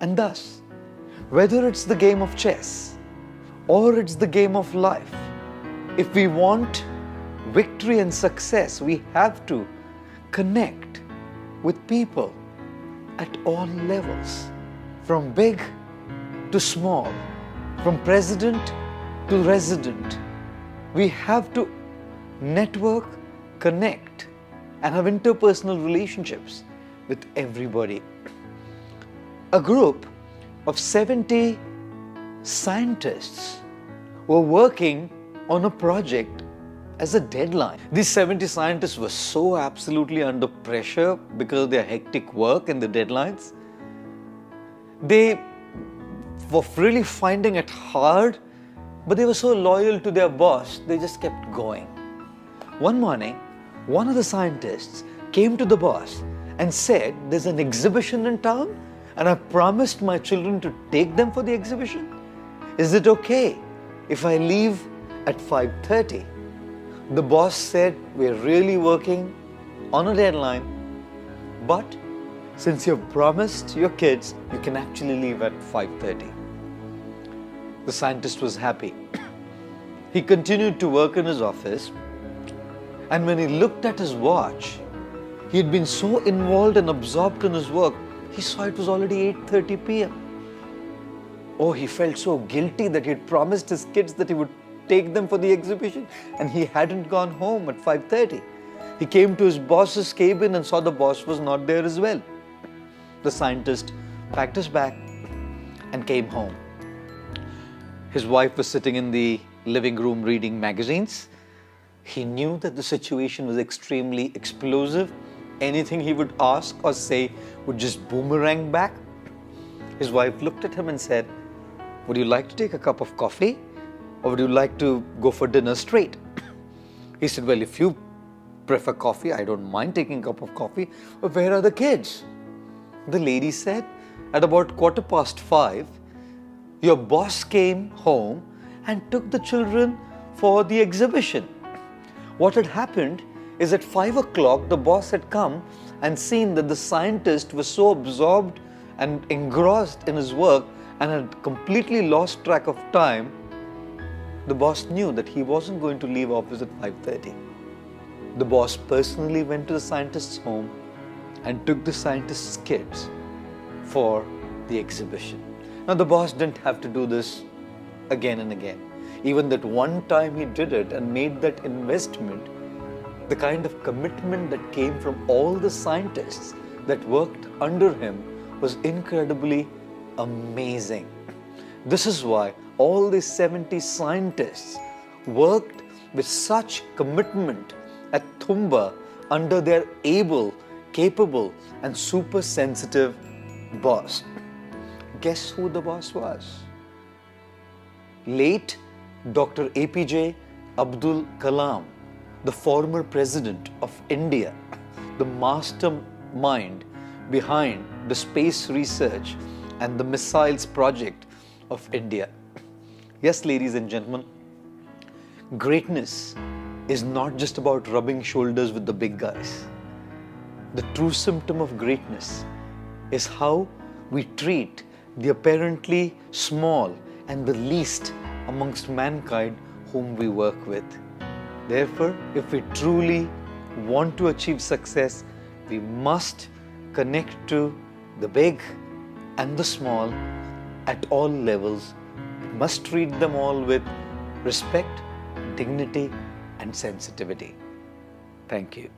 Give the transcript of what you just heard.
And thus, whether it's the game of chess or it's the game of life, if we want victory and success, we have to connect with people at all levels, from big to small, from president to resident. We have to network, connect, and have interpersonal relationships with everybody. A group of 70 scientists were working on a project as a deadline. These 70 scientists were so absolutely under pressure because of their hectic work and the deadlines. They were really finding it hard, but they were so loyal to their boss, they just kept going. One morning, one of the scientists came to the boss and said, "There's an exhibition in town and I promised my children to take them for the exhibition. Is it okay if I leave at 5:30? The boss said, "We're really working on a deadline, but since you've promised your kids, you can actually leave at 5:30. The scientist was happy. He continued to work in his office, and when he looked at his watch, he had been so involved and absorbed in his work, he saw it was already 8:30 p.m. Oh, he felt so guilty that he had promised his kids that he would take them for the exhibition, and he hadn't gone home at 5:30. He came to his boss's cabin and saw the boss was not there as well. The scientist packed his bag and came home. His wife was sitting in the living room reading magazines. He knew that the situation was extremely explosive. Anything he would ask or say would just boomerang back. His wife looked at him and said, "Would you like to take a cup of coffee, or would you like to go for dinner straight?" He said, "Well, if you prefer coffee, I don't mind taking a cup of coffee. But where are the kids?" The lady said, "At about 5:15, your boss came home and took the children for the exhibition. What had happened is at 5 o'clock, the boss had come and seen that the scientist was so absorbed and engrossed in his work and had completely lost track of time. The boss knew that he wasn't going to leave office at 5:30. The boss personally went to the scientist's home and took the scientist's kids for the exhibition. Now, the boss didn't have to do this again and again. Even that one time he did it and made that investment, the kind of commitment that came from all the scientists that worked under him was incredibly amazing. This is why all these 70 scientists worked with such commitment at Thumba under their able, capable, and super sensitive boss. Guess who the boss was? Late Dr. APJ Abdul Kalam, the former president of India, the mastermind behind the space research and the missiles project of India. Yes, ladies and gentlemen, greatness is not just about rubbing shoulders with the big guys. The true symptom of greatness is how we treat the apparently small and the least amongst mankind whom we work with. Therefore, if we truly want to achieve success, we must connect to the big and the small at all levels. We must treat them all with respect, dignity, and sensitivity. Thank you.